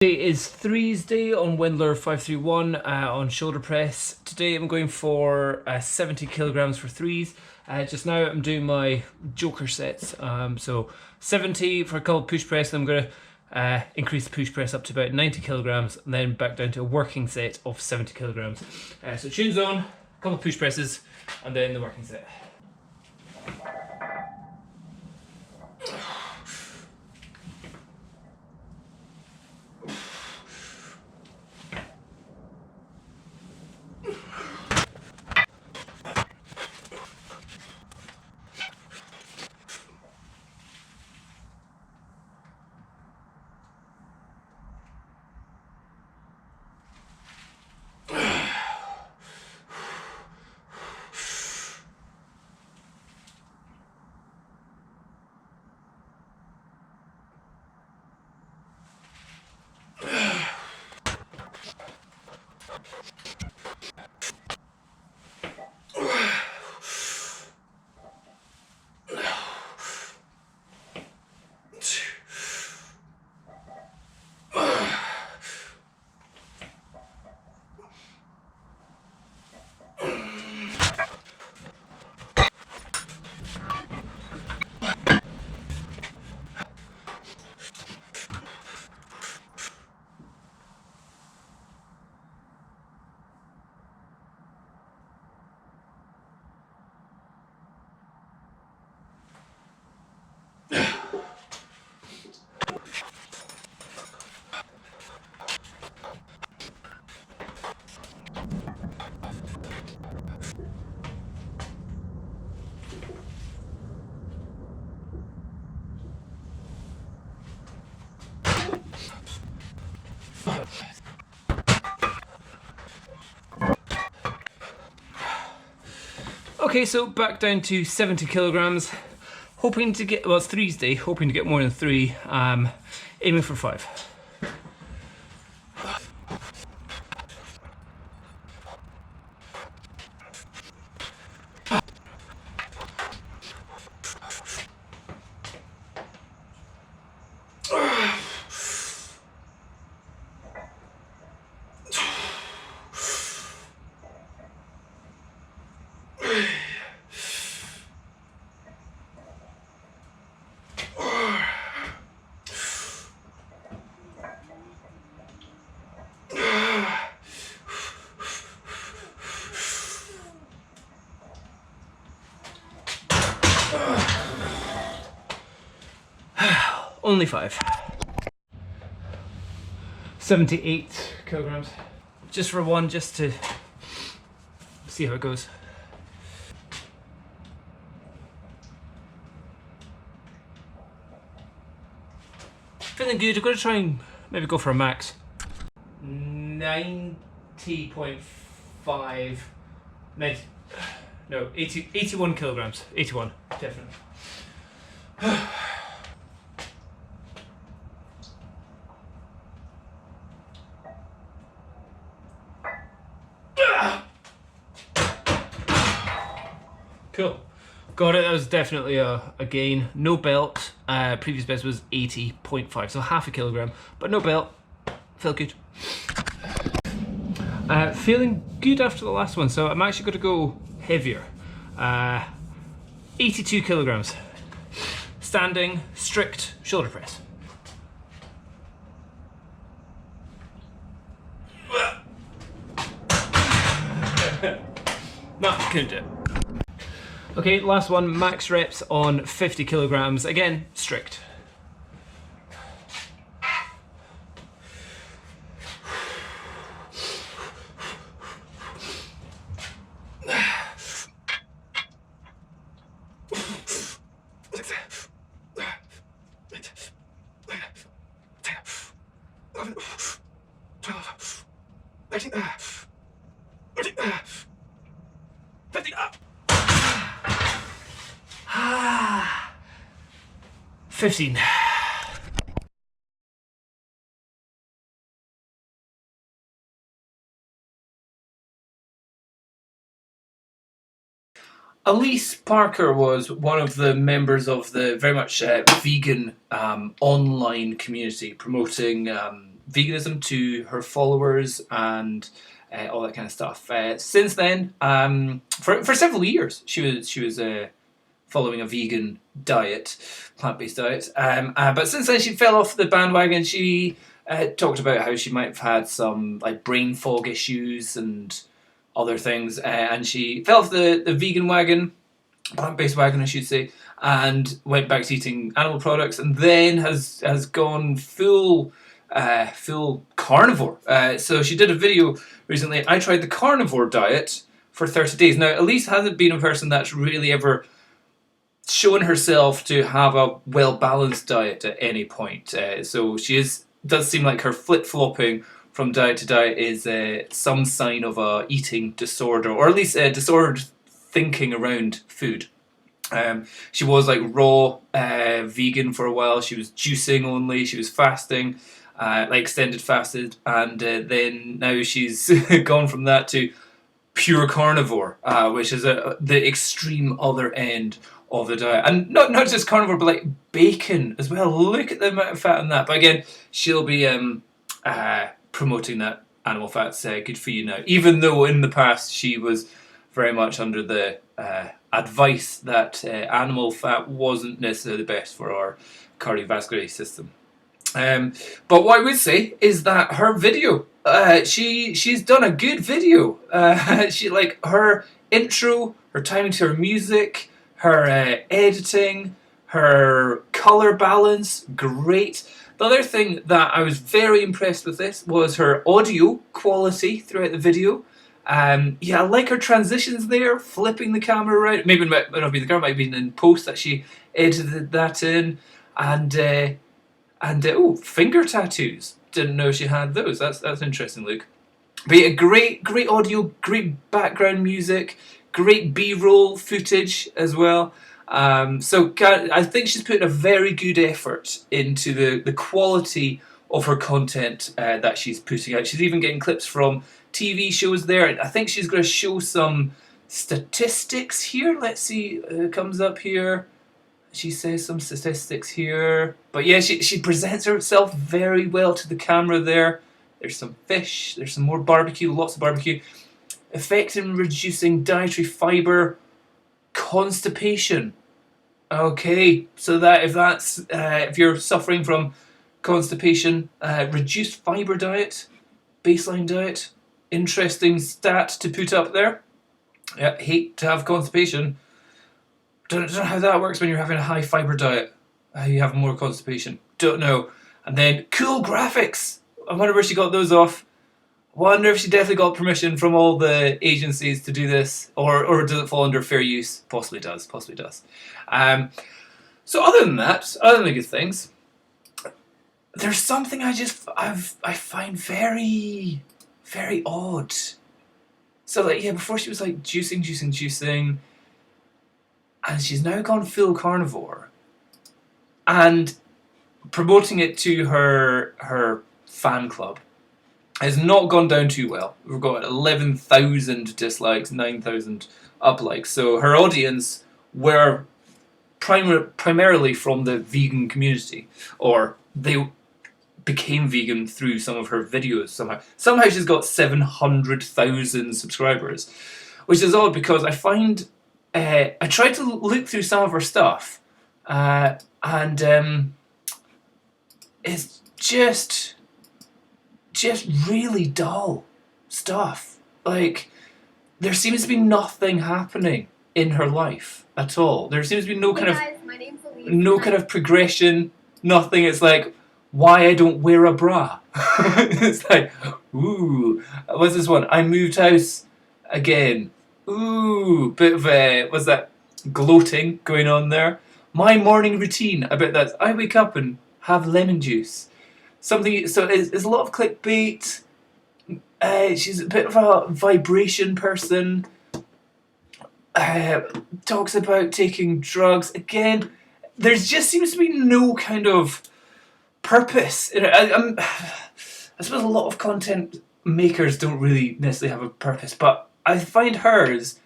Today is threes day on Windler 531 on shoulder press. Today I'm going for 70 kilograms for threes. Just now I'm doing my joker sets. So 70 for a couple push press, and I'm going to increase the push press up to about 90 kilograms and then back down to a working set of 70 kilograms. So tunes on, a couple push presses, and then the working set. Okay, so back down to 70 kilograms. Hoping to get, well, it's threes day, hoping to get more than three. Aiming for 5. Only 5. 78 kilograms. Just for one, just to see how it goes. Feeling good. I'm going to try and maybe go for a max. 90.5. No, 81 kilograms. 81, definitely. Cool. Got it. That was definitely a gain. No belt. Previous best was 80.5, so half a kilogram, but no belt. Felt good. Feeling good after the last one, so I'm actually going to go heavier. 82 kilograms. Standing, strict shoulder press. No, couldn't do it. Okay, last one, max reps on 50 kilograms. Again, strict. Ah, 15. Alyse Parker was one of the members of the very much vegan online community promoting veganism to her followers and all that kind of stuff. Since then, for several years, she was following a vegan diet, plant-based diet. But since then, she fell off the bandwagon. She talked about how she might have had some like brain fog issues and other things, and she fell off the vegan wagon, plant-based wagon, I should say, and went back to eating animal products, and then has gone full carnivore. So she did a video recently. I tried the carnivore diet for 30 days. Now, Alyse hasn't been a person that's really ever shown herself to have a well-balanced diet at any point. So she does seem like her flip-flopping from diet to diet is some sign of a eating disorder, or at least disordered thinking around food. She was like raw vegan for a while. She was juicing only. She was fasting, like extended fasted, and then now she's gone from that to pure carnivore, which is the extreme other end of the diet. And not just carnivore, but like bacon as well. Look at the amount of fat in that. But again, she'll be promoting that animal fat's good for you now, even though in the past she was very much under the advice that animal fat wasn't necessarily the best for our cardiovascular system. But what I would say is that her video, she's done a good video. She like her intro, her timing to her music, her editing, her color balance, great. The other thing that I was very impressed with this was her audio quality throughout the video. Yeah, I like her transitions there, flipping the camera around. Maybe it might not be the camera, it might have been in post that she edited that in. And oh, finger tattoos. Didn't know she had those. That's an interesting look. But yeah, great audio, great background music, great B-roll footage as well. So I think she's put a very good effort into the quality of her content that she's putting out. She's even getting clips from TV shows there. I think she's going to show some statistics here. Let's see, it comes up here. She says some statistics here. But yeah, she presents herself very well to the camera there. There's some fish, there's some more barbecue, lots of barbecue. Effect in reducing dietary fiber, constipation. Okay, so that if you're suffering from constipation, reduced fiber diet, baseline diet, interesting stat to put up there. Yeah, hate to have constipation. Don't know how that works when you're having a high fiber diet. How you have more constipation. Don't know. And then cool graphics. I wonder where she got those off. Wonder if she definitely got permission from all the agencies to do this, or does it fall under fair use? Possibly does. So other than that, other than the good things, there's something I find very, very odd. So like yeah, before she was like juicing, and she's now gone full carnivore, and promoting it to her fan club has not gone down too well. We've got 11,000 dislikes, 9,000 uplikes. So her audience were primarily from the vegan community, or they became vegan through some of her videos somehow. Somehow she's got 700,000 subscribers, which is odd because I find I tried to look through some of her stuff, and it's just really dull stuff. Like, there seems to be nothing happening in her life at all. There seems to be no kind of progression, nothing. It's like, why I don't wear a bra. It's like, ooh, what's this one? I moved house again. Ooh, bit of what's that, gloating going on there. My morning routine, I bet that's, I wake up and have lemon juice. Something, so it's a lot of clickbait. She's a bit of a vibration person. Talks about taking drugs. Again, there just seems to be no kind of purpose. I suppose a lot of content makers don't really necessarily have a purpose, but I find hers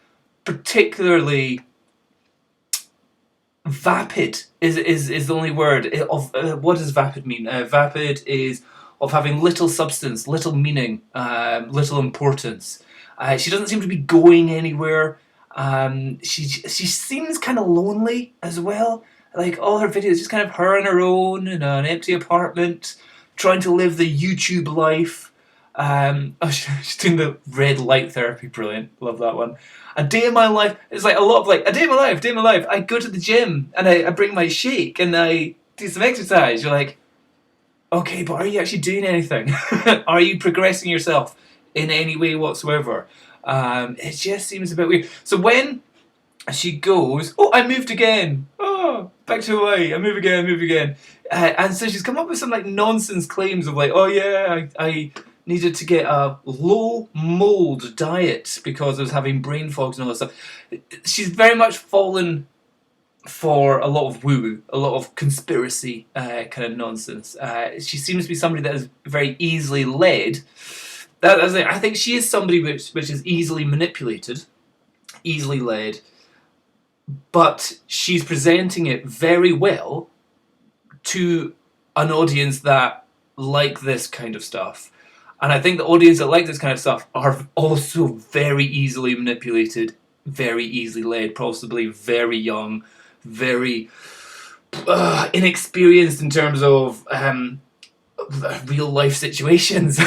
particularly vapid is the only word. What does vapid mean? Vapid is of having little substance, little meaning, little importance. She doesn't seem to be going anywhere. She seems kind of lonely as well. Like all her videos, just kind of her on her own in an empty apartment, trying to live the YouTube life. She's doing the red light therapy, brilliant. Love that one. A day in my life is like a lot of like a day in my life, day in my life. I go to the gym and I bring my shake and I do some exercise. You're like, okay, but are you actually doing anything? Are you progressing yourself in any way whatsoever? It just seems a bit weird. So when she goes, oh, I moved again. Oh, back to Hawaii. I move again. And so she's come up with some like nonsense claims of like, oh yeah, I needed to get a low mold diet because I was having brain fogs and all that stuff. She's very much fallen for a lot of woo-woo, a lot of conspiracy kind of nonsense. She seems to be somebody that is very easily led. I think she is somebody which is easily manipulated, easily led, but she's presenting it very well to an audience that like this kind of stuff. And I think the audience that like this kind of stuff are also very easily manipulated, very easily led, possibly very young, very inexperienced in terms of real life situations.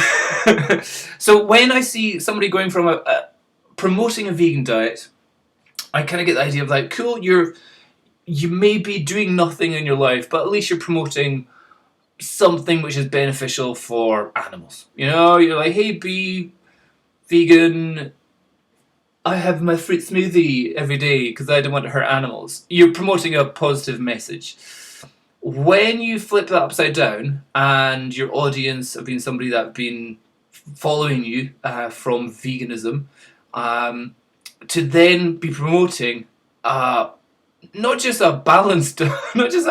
So when I see somebody going from promoting a vegan diet, I kind of get the idea of like, cool, you may be doing nothing in your life, but at least you're promoting something which is beneficial for animals. You know, you're like, hey, be vegan. I have my fruit smoothie every day because I don't want to hurt animals. You're promoting a positive message. When you flip that upside down and your audience have been somebody that have been following you from veganism, to then be promoting not just a balanced, not just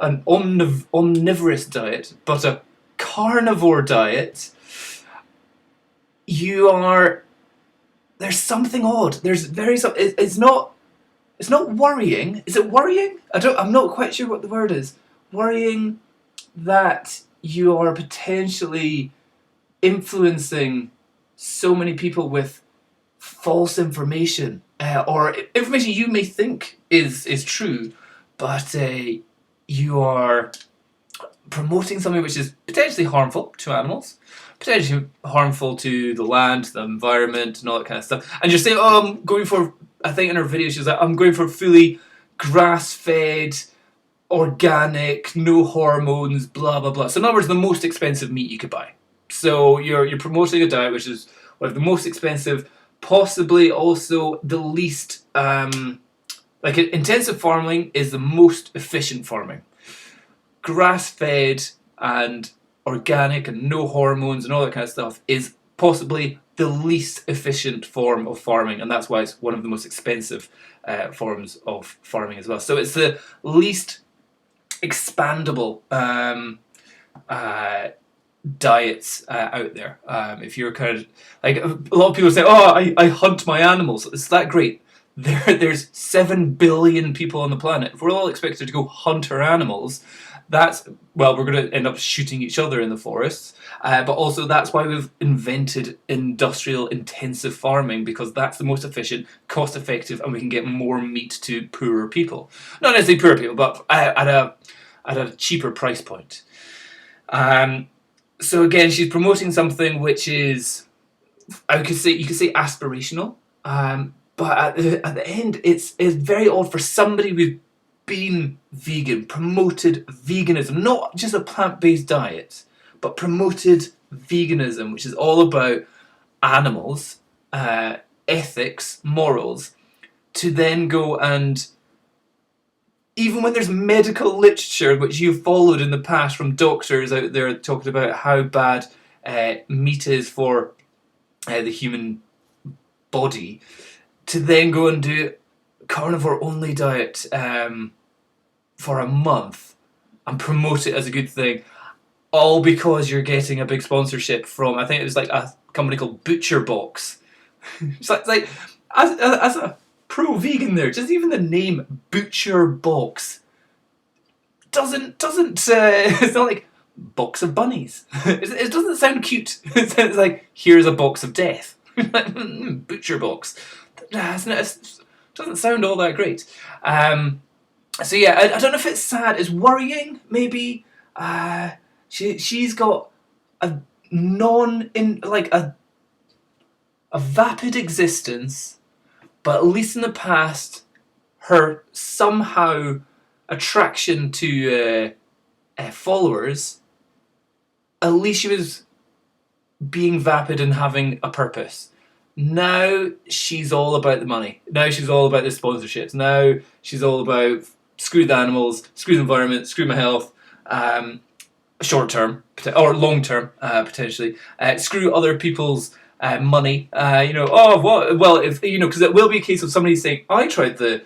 an omnivorous diet, but a carnivore diet, there's something odd. It's not worrying. Is it worrying? I'm not quite sure what the word is. Worrying that you are potentially influencing so many people with false information or information you may think is true, but you are promoting something which is potentially harmful to animals, potentially harmful to the land, the environment, and all that kind of stuff. And you're saying, oh, I'm going for, I think in her video she was like, I'm going for fully grass-fed, organic, no hormones, blah, blah, blah. So in other words, the most expensive meat you could buy. So you're promoting a diet which is one of the most expensive, possibly also the least, like intensive farming is the most efficient farming. Grass-fed and organic and no hormones and all that kind of stuff is possibly the least efficient form of farming, and that's why it's one of the most expensive forms of farming as well. So it's the least expandable diets out there. If you're kind of like, a lot of people say, oh, I hunt my animals. Is that great? There's 7 billion people on the planet. If we're all expected to go hunt our animals, we're going to end up shooting each other in the forests. But also that's why we've invented industrial intensive farming, because that's the most efficient, cost effective, and we can get more meat to poorer people. Not necessarily poorer people, but at a cheaper price point. So again, she's promoting something which is, you could say aspirational. But at the end, it's very odd for somebody who's been vegan, promoted veganism, not just a plant-based diet, but promoted veganism, which is all about animals, ethics, morals, to then go and, even when there's medical literature which you've followed in the past from doctors out there talking about how bad meat is for the human body, to then go and do carnivore only diet for a month and promote it as a good thing, all because you're getting a big sponsorship from, I think it was like a company called Butcher Box. It's like as a pro-vegan there, just even the name Butcher Box doesn't it's not like box of bunnies. It doesn't sound cute. It sounds like, here's a box of death. Butcher box. It doesn't sound all that great. So yeah, I don't know if it's sad. It's worrying, maybe. She's got a a vapid existence, but at least in the past, her somehow attraction to followers, at least she was being vapid and having a purpose. Now she's all about the money. Now she's all about the sponsorships. Now she's all about screw the animals, screw the environment, screw my health, short term or long term potentially. Screw other people's money. Oh, what? Well, if because it will be a case of somebody saying, I tried the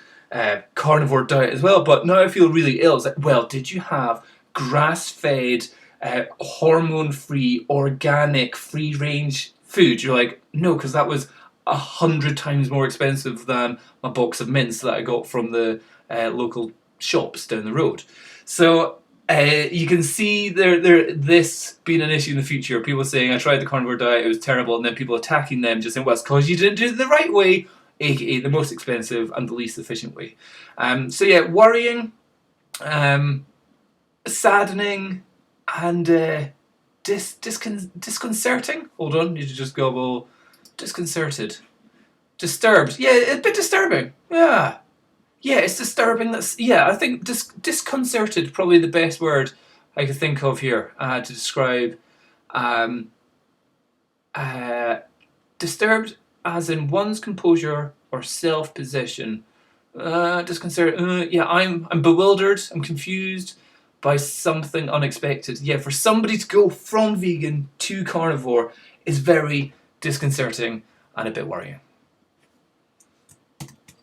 carnivore diet as well, but now I feel really ill. It's like, well, did you have grass-fed, hormone-free, organic, free-range food? You're like, no, because that was 100 times more expensive than a box of mints that I got from the local shops down the road. So you can see this being an issue in the future. People saying, I tried the carnivore diet, it was terrible, and then people attacking them just saying, well, it's because you didn't do it the right way, aka the most expensive and the least efficient way. So yeah, worrying, saddening, and disconcerting. Hold on, you should just go, well, disconcerted. Disturbed. Yeah, a bit disturbing. Yeah. Yeah, it's disturbing. I think disconcerted, probably the best word I could think of here to describe disturbed, as in one's composure or self-possession. Disconcerted. Yeah, I'm bewildered. I'm confused by something unexpected. Yeah, for somebody to go from vegan to carnivore is very disconcerting and a bit worrying.